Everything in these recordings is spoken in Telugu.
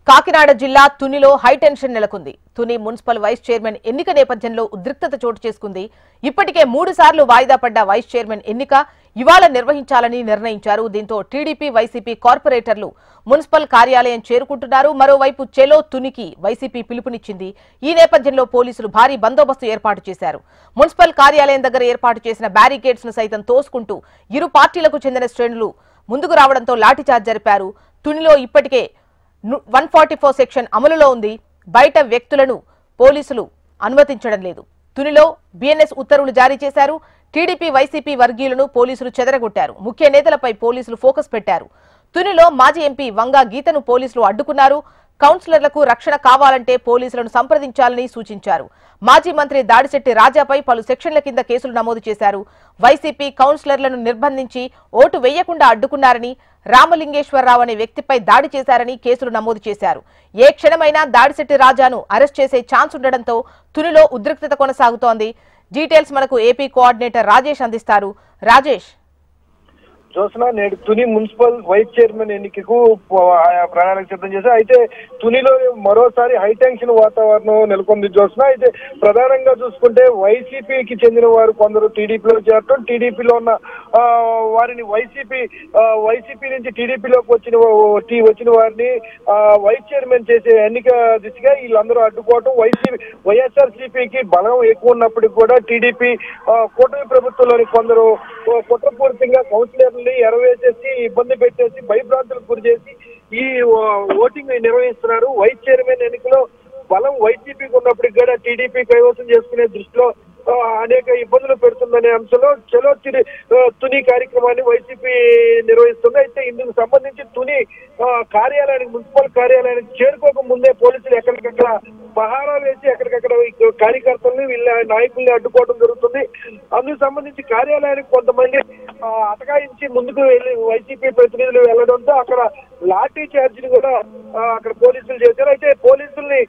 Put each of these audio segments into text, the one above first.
కాకినాడ జిల్లా తునిలో హైటెన్షన్ నెలకొంది. తుని మున్సిపల్ వైస్ చైర్మన్ ఎన్నిక నేపథ్యంలో ఉద్రిక్తత చోటు చేసుకుంది. ఇప్పటికే 3 సార్లు వాయిదా పడ్డ వైస్ చైర్మన్ ఎన్నిక ఇవాళ నిర్వహించాలని నిర్ణయించారు. దీంతో టీడీపీ వైసీపీ కార్పొరేటర్లు మున్సిపల్ కార్యాలయం చేరుకుంటున్నారు. మరోవైపు చెలో తునికి వైసీపీ పిలుపునిచ్చింది. ఈ నేపథ్యంలో పోలీసులు భారీ బందోబస్తు ఏర్పాటు చేశారు. మున్సిపల్ కార్యాలయం దగ్గర ఏర్పాటు చేసిన బ్యారికేడ్స్ ను సైతం తోసుకుంటూ ఇరు పార్టీలకు చెందిన శ్రేణులు ముందుకు రావడంతో లాఠీచార్జ్ జరిపారు. తునిలో ఇప్పటికే 144 సెక్షన్ అమలులో ఉంది. బయట వ్యక్తులను పోలీసులు అనుమతించడం లేదు. తునిలో బీఎన్ఎస్ ఉత్తర్వులు జారీ చేశారు. టీడీపీ వైసీపీ వర్గీయులను పోలీసులు చెదరగొట్టారు. ముఖ్య నేతలపై పోలీసులు ఫోకస్ పెట్టారు. తునిలో మాజీ ఎంపీ వంగా గీతను పోలీసులు అడ్డుకున్నారు. కౌన్సిలర్లకు రక్షణ కావాలంటే పోలీసులను సంప్రదించాలని సూచించారు. మాజీ మంత్రి దాడిశెట్టి రాజాపై పలు సెక్షన్ల కింద కేసులు నమోదు చేశారు. వైసీపీ కౌన్సిలర్లను నిర్బంధించి ఓటు వేయకుండా అడ్డుకున్నారని, రామలింగేశ్వరరావు అనే వ్యక్తిపై దాడి చేశారని కేసులు నమోదు చేశారు. ఏ క్షణమైనా దాడిశెట్టి రాజాను అరెస్ట్ చేసే ఛాన్స్ ఉండడంతో తునిలో ఉద్రిక్తత కొనసాగుతోంది. డీటెయిల్స్ మనకు ఏపీ కోఆర్డినేటర్ రాజేష్ అందిస్తారు. రాజేష్, జోస్నా నేడు తుని మున్సిపల్ వైస్ చైర్మన్ ఎన్నికకు ప్రణాళిక సిద్ధం చేశారు. అయితే తునిలో మరోసారి హైటెన్షన్ వాతావరణం నెలకొంది జోస్నా. అయితే ప్రధానంగా చూసుకుంటే వైసీపీకి చెందిన వారు కొందరు టీడీపీలో చేరటం, టీడీపీలో ఉన్న వారిని వైసీపీ నుంచి టీడీపీలోకి వచ్చిన వారిని వైస్ చైర్మన్ చేసే ఎన్నిక దిశగా వీళ్ళందరూ అడ్డుకోవటం, వైఎస్ఆర్సీపీకి బలం ఎక్కువ ఉన్నప్పటికీ కూడా టీడీపీ కూటమి ప్రభుత్వంలోని కొందరు కుట్రపూరితంగా కౌన్సిలర్లు ఎరవేసేసి ఇబ్బంది పెట్టేసి భయభ్రాంతులకు గురి చేసి ఈ ఓటింగ్ నిర్వహిస్తున్నారు. వైస్ చైర్మన్ ఎన్నికలో బలం వైసీపీకి ఉన్నప్పటికీ కూడా టీడీపీ కైవసం చేసుకునే దృష్టిలో అనేక ఇబ్బందులు పెడుతుందనే అంశంలో చలో తుని కార్యక్రమాన్ని వైసీపీ నిర్వహిస్తుంది. అయితే ఇందుకు సంబంధించి తుని కార్యాలయానికి మున్సిపల్ కార్యాలయానికి చేరుకోక ముందే పోలీసులు ఎక్కడికక్కడ పహారా వేసి ఎక్కడికక్కడ కార్యకర్తల్ని వీళ్ళ నాయకుల్ని అడ్డుకోవడం జరుగుతుంది. అందుకు సంబంధించి కార్యాలయానికి కొంతమంది అటకాయించి ముందుకు వెళ్లి వైసీపీ ప్రతినిధులు వెళ్లడంతో అక్కడ లాఠీ చార్జిని కూడా అక్కడ పోలీసులు చేశారు. అయితే పోలీసుల్ని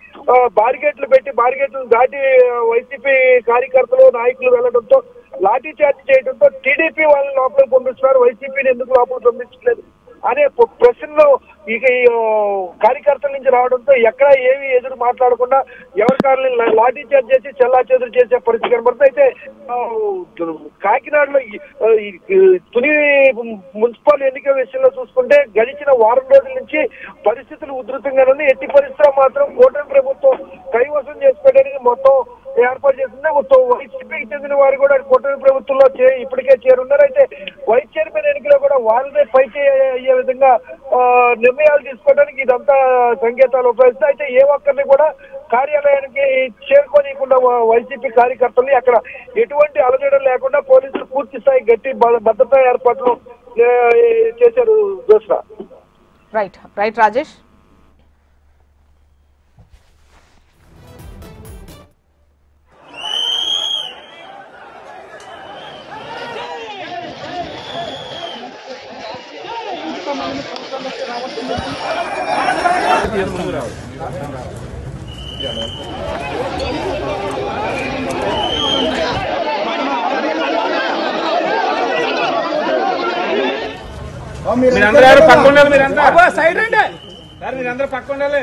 బారిగేట్లు పెట్టి బారిగేట్లను దాటి వైసీపీ కార్యకర్తలు నాయకులు వెళ్లడంతో లాఠీ చార్జ్ చేయడంతో టీడీపీ వాళ్ళని లోపలికి పంపిస్తున్నారు, వైసీపీని ఎందుకు లోపలికి పంపించలేదు అనే ప్రశ్నలో ఇక కార్యకర్తల నుంచి రావడంతో ఎక్కడ ఏమి ఎదురు మాట్లాడకుండా ఎవరికాలని లాఠీ చార్జ్ చేసి చెల్లా చెదురు చేసే పరిస్థితి కనబడుతుంది. అయితే కాకినాడలో తుని మున్సిపల్ ఎన్నికల విషయంలో చూసుకుంటే గడిచిన వారం రోజుల నుంచి పరిస్థితులు ఉధృతంగా ఉంది. ఎట్టి పరిస్థితుల్లో మాత్రం కూటమి ప్రభుత్వం కైవసం చేసుకోవడానికి మొత్తం ఏర్పాటు చేస్తుంది. వైసీపీకి చెందిన వారు కూడా కూటమి ప్రభుత్వంలో ఇప్పటికే చేరున్నారు. అయితే వైస్ చైర్మన్ ఎన్నికలో కూడా వాళ్ళనే పైకి అయ్యే విధంగా నిర్ణయాలు తీసుకోవడానికి ఇదంతా సంకేతాలు ఉపయోగిస్తాయి. అయితే ఏ ఒక్కరిని కూడా కార్యాలయానికి చేరుకోనీయకుండా వైసీపీ కార్యకర్తల్ని అక్కడ ఎటువంటి అలజడం లేకుండా పోలీసులు పూర్తి స్థాయి గట్టి భద్రతా ఏర్పాట్లు చేశారు. దోస్రా రైట్ రాజేష్. మీరందరూ పక్క ఉండాలి, మీరంతా సైడ్ అండి, మీరందరూ పక్క ఉండాలి.